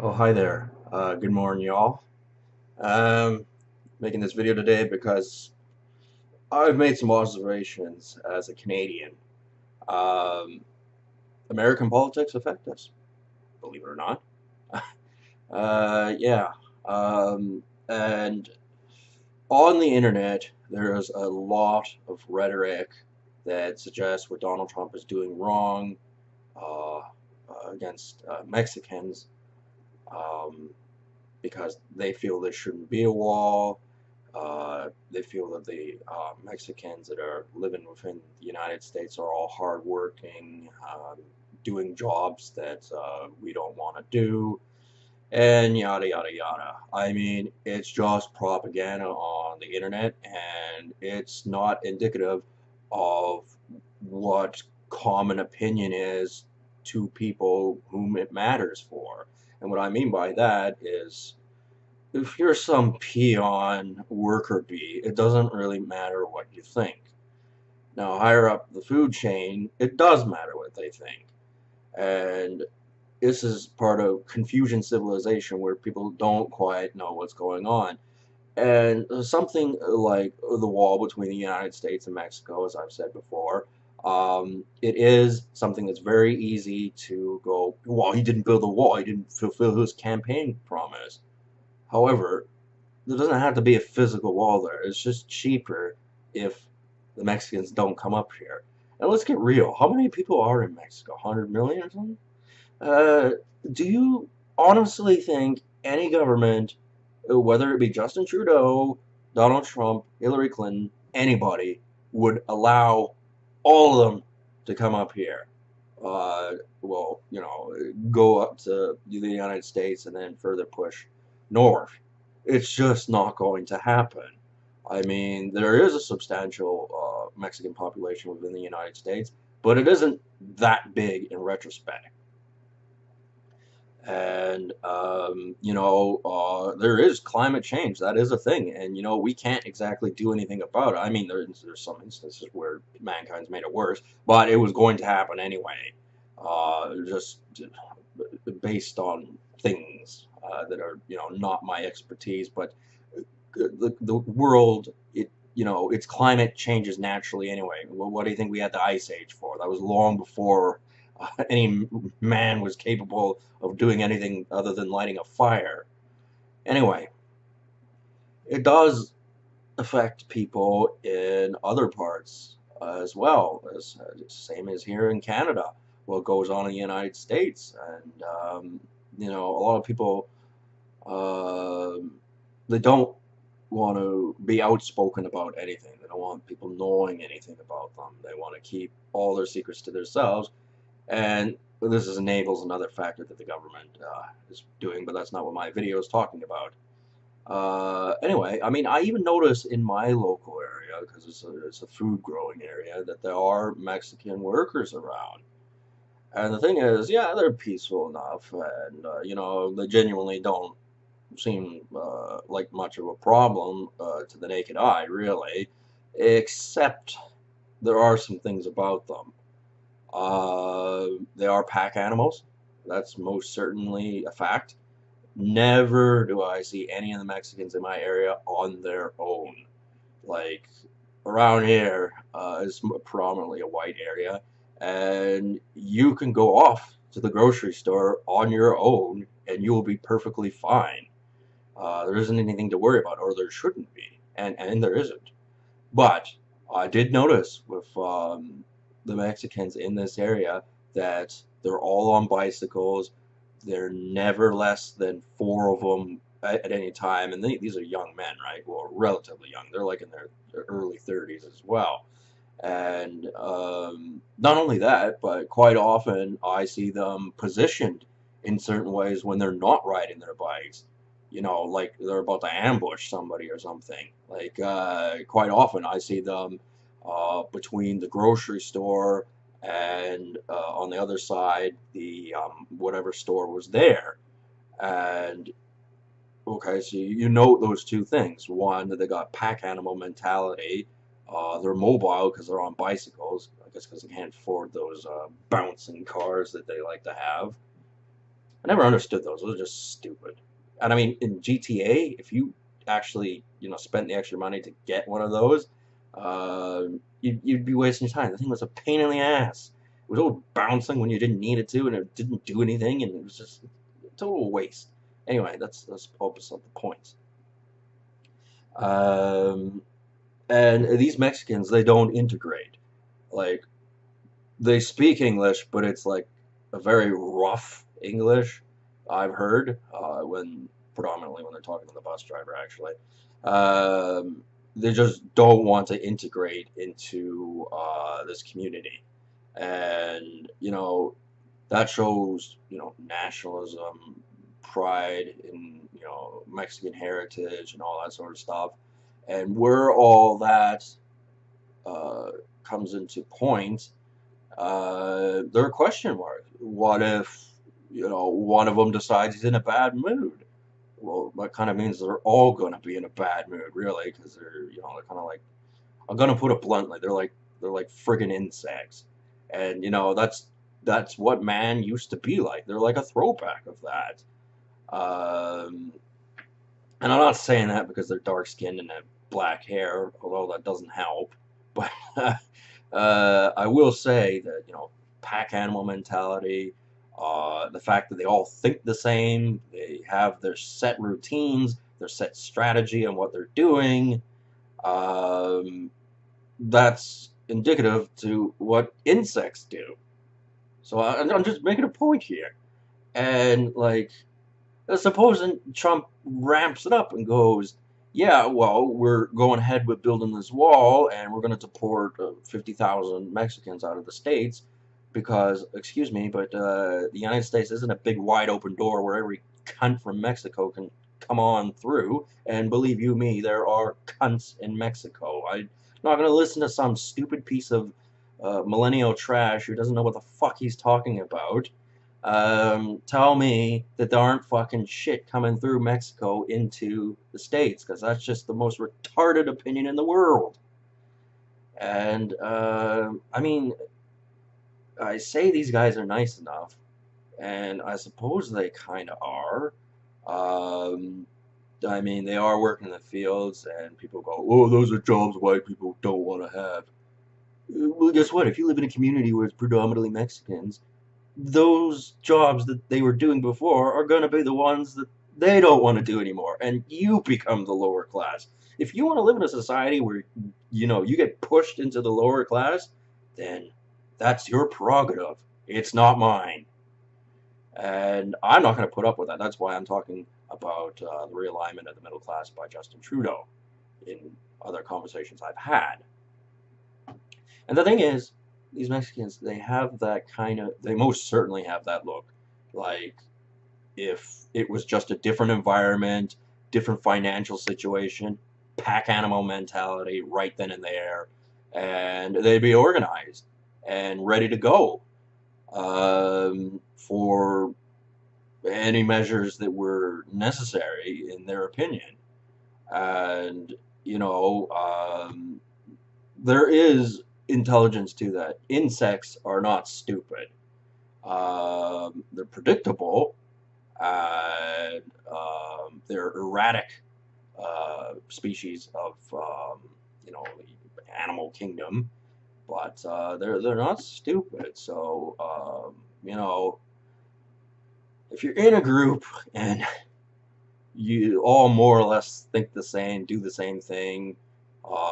Oh, hi there. Good morning, y'all. Um, Making this video today because I've made some observations as a Canadian. Um, American politics affect us, believe it or not. Yeah. And on the internet, there's a lot of rhetoric that suggests what Donald Trump is doing wrong uh, against Mexicans um, because they feel there shouldn't be a wall. They feel that the Mexicans that are living within the United States are all hardworking, doing jobs that we don't want to do, and yada yada yada. I mean, it's just propaganda on the internet, and it's not indicative of what common opinion is to people whom it matters for. And what I mean by that is if you're some peon worker bee, it doesn't really matter what you think. Now, higher up the food chain, it does matter what they think. And this is part of confusion civilization where people don't quite know what's going on. And something like the wall between the United States and Mexico, as I've said before, it is something that's very easy to go, well, he didn't build the wall, he didn't fulfill his campaign promise. However, there doesn't have to be a physical wall there. It's just cheaper if the Mexicans don't come up here. And let's get real. How many people are in Mexico? 100 million or something? Uh, do you honestly think any government, whether it be Justin Trudeau, Donald Trump, Hillary Clinton, anybody, would allow all of them to come up here? Well, go up to the United States and then further push north. It's just not going to happen. I mean, there is a substantial Mexican population within the United States, but it isn't that big in retrospect. And there is climate change. That is a thing, and we can't exactly do anything about it. I mean, there's some instances where mankind's made it worse, but it was going to happen anyway. Just based on things that are not my expertise, but the world, its climate changes naturally anyway. Well, what do you think we had the ice age for? That was long before any man was capable of doing anything other than lighting a fire. Anyway, it does affect people in other parts as well, as same as here in Canada. What goes on in the United States, and a lot of people uh, they don't want to be outspoken about anything. They don't want people knowing anything about them. They want to keep all their secrets to themselves. And this is enables another factor that the government is doing, but that's not what my video is talking about. Anyway, I mean, I even notice in my local area, because it's a food growing area, that there are Mexican workers around. And the thing is, yeah, they're peaceful enough, and they genuinely don't seem like much of a problem to the naked eye, really, except there are some things about them. They are pack animals. That's most certainly a fact. Never do I see any of the Mexicans in my area on their own. Like around here is predominantly a white area, and you can go off to the grocery store on your own, and you will be perfectly fine. There isn't anything to worry about, or there shouldn't be, and there isn't. But I did notice with the Mexicans in this area that they're all on bicycles. They're never less than four of them at any time, and these are young men, right? Well, relatively young. They're like in their early 30s as well. And not only that, but quite often I see them positioned in certain ways when they're not riding their bikes. Like they're about to ambush somebody or something. Like quite often I see them between the grocery store and on the other side the whatever store was there. And okay, so you note those two things. One, that they got pack animal mentality. They're mobile because they're on bicycles. I guess because they can't afford those bouncing cars that they like to have. I never understood those. Those are just stupid. And I mean, in GTA, if you actually, spent the extra money to get one of those, you'd be wasting your time. The thing was a pain in the ass. It was always bouncing when you didn't need it to, and it didn't do anything, and it was just a total waste. Anyway, that's all beside the point. Um, and these Mexicans, they don't integrate. Like, they speak English, but it's like a very rough English. I've heard when predominantly when they're talking to the bus driver. Actually, um, they just don't want to integrate into this community, and that shows nationalism, pride in Mexican heritage, and all that sort of stuff. And where all that uh, comes into point, there are question marks. What if, one of them decides he's in a bad mood? Well, that kind of means they're all going to be in a bad mood, really, because they're kind of like, I'm going to put it bluntly, they're like friggin' insects. And, that's what man used to be like. They're like a throwback of that. Um, and I'm not saying that because they're dark skinned and have black hair, although that doesn't help. But I will say that, pack animal mentality, the fact that they all think the same, they have their set routines, their set strategy on what they're doing, um, that's indicative to what insects do. So I'm just making a point here. And, like, supposing Trump ramps it up and goes, yeah, well, we're going ahead with building this wall and we're going to deport 50,000 Mexicans out of the states because, excuse me, but the United States isn't a big wide open door where every cunt from Mexico can come on through. And believe you me, there are cunts in Mexico. I'm not going to listen to some stupid piece of millennial trash who doesn't know what the fuck he's talking about tell me that there aren't fucking shit coming through Mexico into the States, because that's just the most retarded opinion in the world. And, I mean, I say these guys are nice enough, and I suppose they kind of are. Um, I mean, they are working in the fields, and people go, oh, those are jobs white people don't want to have. Well, guess what? If you live in a community where it's predominantly Mexicans, those jobs that they were doing before are going to be the ones that they don't want to do anymore, and you become the lower class. If you want to live in a society where you get pushed into the lower class, then that's your prerogative. It's not mine, and I'm not going to put up with that. That's why I'm talking about the realignment of the middle class by Justin Trudeau in other conversations I've had. And the thing is, these Mexicans, they have that they most certainly have that look. Like, if it was just a different environment, different financial situation, pack animal mentality right then and there, and they'd be organized and ready to go for any measures that were necessary in their opinion. And, you know, um, there is intelligence to that. Insects are not stupid. They're predictable, and they're erratic species of the animal kingdom, but they're not stupid. So if you're in a group and you all more or less think the same, do the same thing,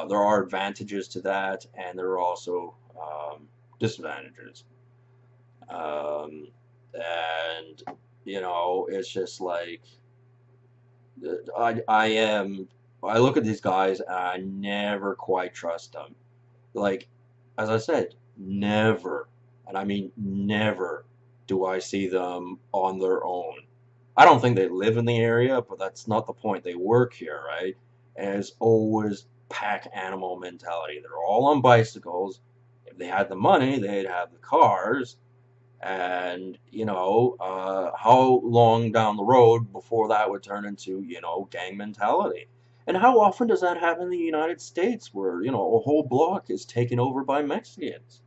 there are advantages to that, and there are also disadvantages. Um, and it's just like I am. I look at these guys and I never quite trust them. Like, as I said, never, and I mean never, do I see them on their own. I don't think they live in the area, but that's not the point. They work here, right? And it's always pack animal mentality. They're all on bicycles. If they had the money, they'd have the cars. And, how long down the road before that would turn into, gang mentality? And how often does that happen in the United States where, a whole block is taken over by Mexicans?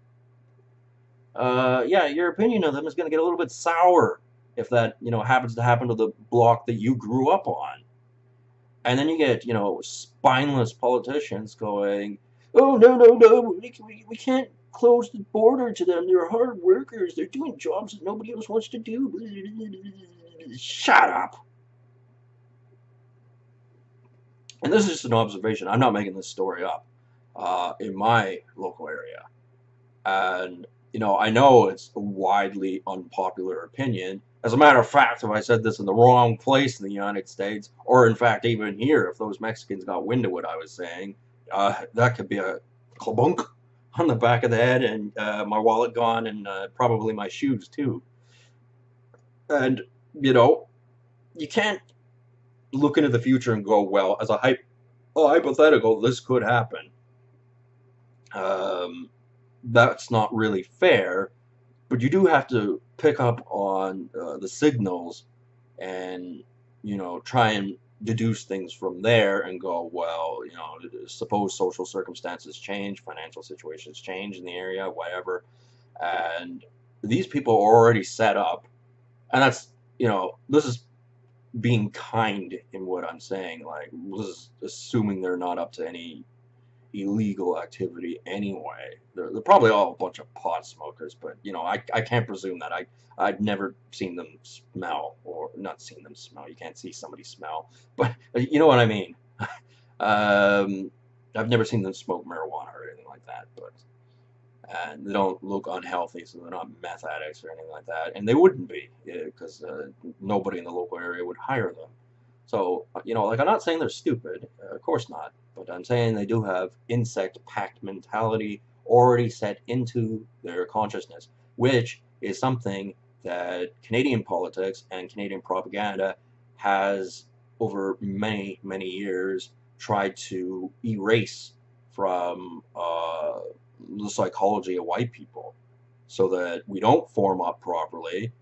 Yeah, your opinion of them is going to get a little bit sour if that, happens to happen to the block that you grew up on. And then you get, spineless politicians going, oh, no, no, no, we can't close the border to them. They're hard workers. They're doing jobs that nobody else wants to do. Shut up. And this is just an observation. I'm not making this story up. In my local area. And, I know it's a widely unpopular opinion. As a matter of fact, if I said this in the wrong place in the United States, or in fact even here, if those Mexicans got wind of what I was saying, that could be a klabunk on the back of the head, and my wallet gone, and probably my shoes too. And, you can't look into the future and go, well, as a hypothetical, this could happen. That's not really fair, but you do have to pick up on the signals and, try and deduce things from there and go, well, suppose social circumstances change, financial situations change in the area, whatever, and these people are already set up, and that's, this is being kind in what I'm saying, like, this is assuming they're not up to any illegal activity anyway. They're probably all a bunch of pot smokers, but I can't presume that. I've never seen them smell, or not seen them smell. You can't see somebody smell, but you know what I mean. I've never seen them smoke marijuana or anything like that, but and they don't look unhealthy, so they're not meth addicts or anything like that, and they wouldn't be because nobody in the local area would hire them. So, like, I'm not saying they're stupid, of course not, but I'm saying they do have insect-packed mentality already set into their consciousness, which is something that Canadian politics and Canadian propaganda has, over many, many years, tried to erase from the psychology of white people so that we don't form up properly.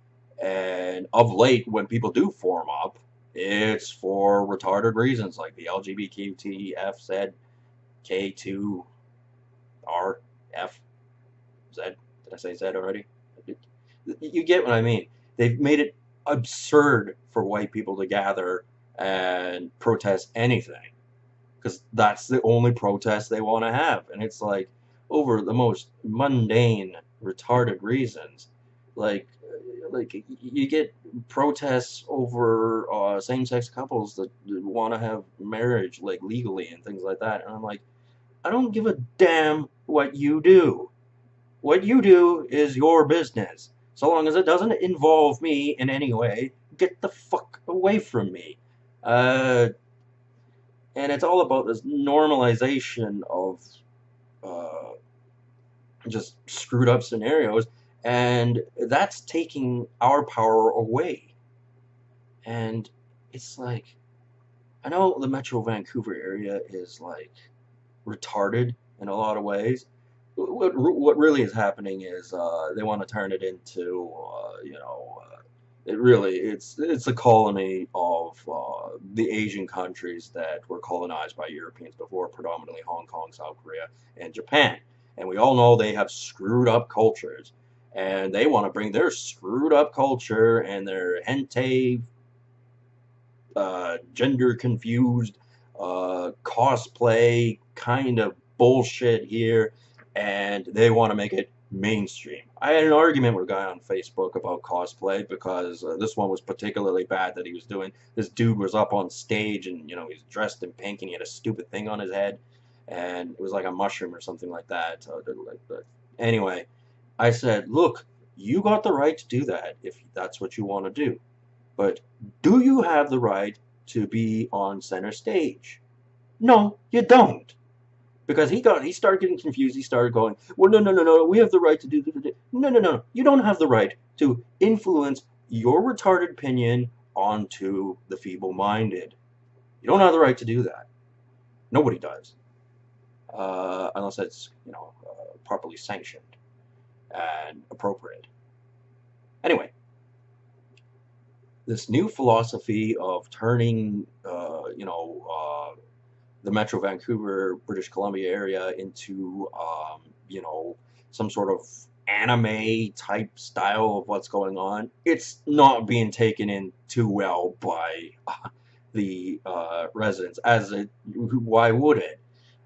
And of late, when people do form up, it's for retarded reasons like the LGBTQTFZ K2 R F Z. Did I say Z already? You get what I mean. They've made it absurd for white people to gather and protest anything because that's the only protest they want to have. And it's like over the most mundane, retarded reasons. Like you get protests over same-sex couples that want to have marriage like legally and things like that, and I'm like, I don't give a damn what you do. What you do is your business. So long as it doesn't involve me in any way, get the fuck away from me. And it's all about this normalization of uh, just screwed up scenarios, and that's taking our power away. And it's like, I know the Metro Vancouver area is like retarded in a lot of ways. What really is happening is they want to turn it into it's a colony of the Asian countries that were colonized by Europeans before, predominantly Hong Kong, South Korea, and Japan. And we all know they have screwed up cultures, and they want to bring their screwed up culture and their hentai, gender confused, cosplay kind of bullshit here, and they want to make it mainstream. I had an argument with a guy on Facebook about cosplay because this one was particularly bad that he was doing. This dude was up on stage and he was dressed in pink and he had a stupid thing on his head, and it was like a mushroom or something like that. Anyway, I said, look, you got the right to do that if that's what you want to do. But do you have the right to be on center stage? No, you don't. Because he started getting confused. He started going, well, no, no, no, no, we have the right to do. No, no, no, you don't have the right to influence your retarded opinion onto the feeble-minded. You don't have the right to do that. Nobody does, unless it's properly sanctioned and appropriate. Anyway, this new philosophy of turning, the Metro Vancouver, British Columbia area into, some sort of anime type style of what's going on, it's not being taken in too well by the residents. Why would it?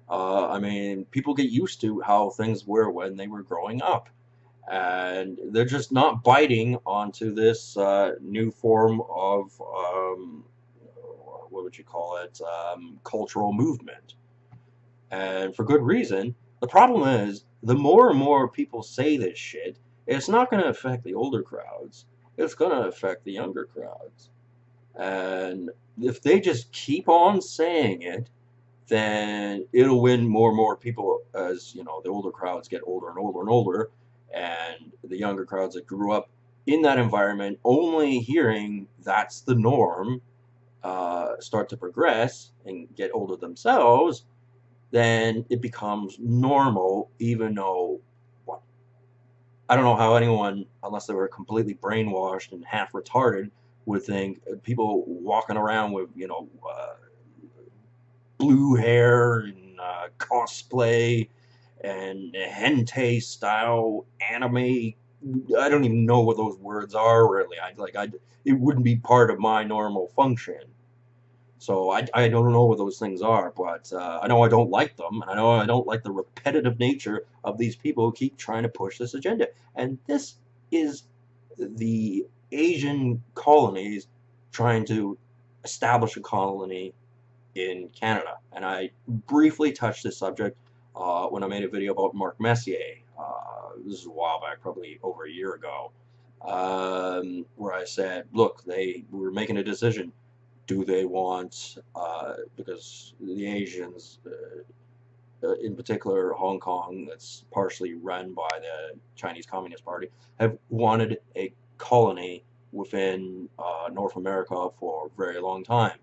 I mean, people get used to how things were when they were growing up, and they're just not biting onto this new form of what would you call it? Cultural movement, and for good reason. The problem is, the more and more people say this shit, it's not going to affect the older crowds. It's going to affect the younger crowds. And if they just keep on saying it, then it'll win more and more people as, you know, the older crowds get older and older and older, and the younger crowds that grew up in that environment only hearing that's the norm start to progress and get older themselves, then it becomes normal, even though, what, I don't know how anyone, unless they were completely brainwashed and half retarded, would think people walking around with, you know, blue hair and cosplay and hentai style anime. I don't even know what those words are really. It wouldn't be part of my normal function. So I don't know what those things are, but I know I don't like them, and I know I don't like the repetitive nature of these people who keep trying to push this agenda. And this is the Asian colonies trying to establish a colony in Canada. And I briefly touched this subject when I made a video about Mark Messier. This is a while back, probably over a year ago, where I said, look, they were making a decision. Do they want, because the Asians, in particular Hong Kong, that's partially run by the Chinese Communist Party, have wanted a colony within North America for a very long time.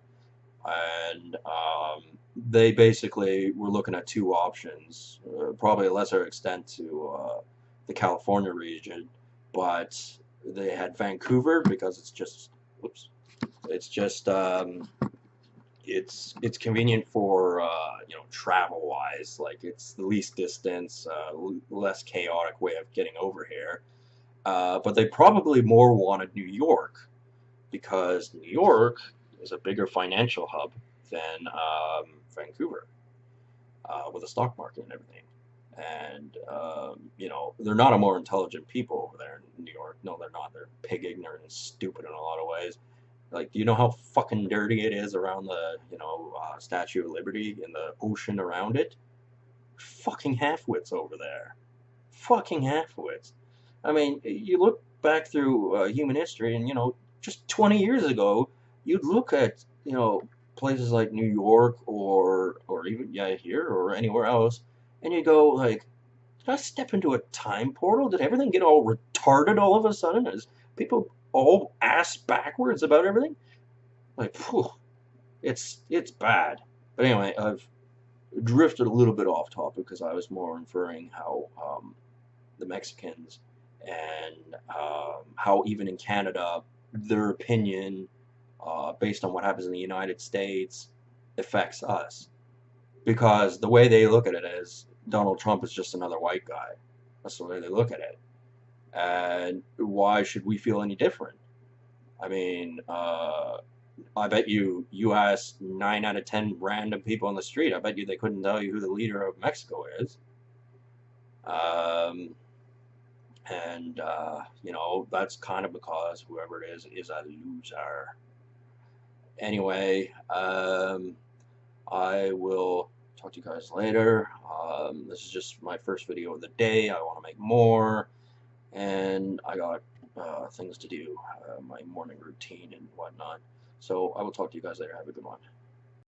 And they basically were looking at two options, probably a lesser extent to the California region, but they had Vancouver because it's just, whoops, it's just it's convenient for you know, travel wise, like it's the least distance, less chaotic way of getting over here. But they probably more wanted New York because New York is a bigger financial hub than Vancouver, with the stock market and everything. And you know, they're not a more intelligent people over there in New York. No, they're not. They're pig ignorant and stupid in a lot of ways. Like, do you know how fucking dirty it is around the, you know, Statue of Liberty and the ocean around it? Fucking halfwits over there. Fucking halfwits. I mean, you look back through human history, and you know, just 20 years ago, you'd look at, you know, places like New York or even, yeah, here or anywhere else, and you go like, did I step into a time portal? Did everything get all retarded all of a sudden? Is people all ass backwards about everything? Like, phew, it's bad. But anyway, I've drifted a little bit off topic because I was more inferring how the Mexicans and how even in Canada, their opinion, based on what happens in the United States, affects us. Because the way they look at it is Donald Trump is just another white guy. That's the way they look at it. And why should we feel any different? I mean, I bet you ask 9 out of 10 random people on the street, I bet you they couldn't tell you who the leader of Mexico is. Um, and you know, that's kind of because whoever it is a loser. Anyway, I will talk to you guys later. This is just my first video of the day. I want to make more, and I got things to do, my morning routine and whatnot. So I will talk to you guys later. Have a good one.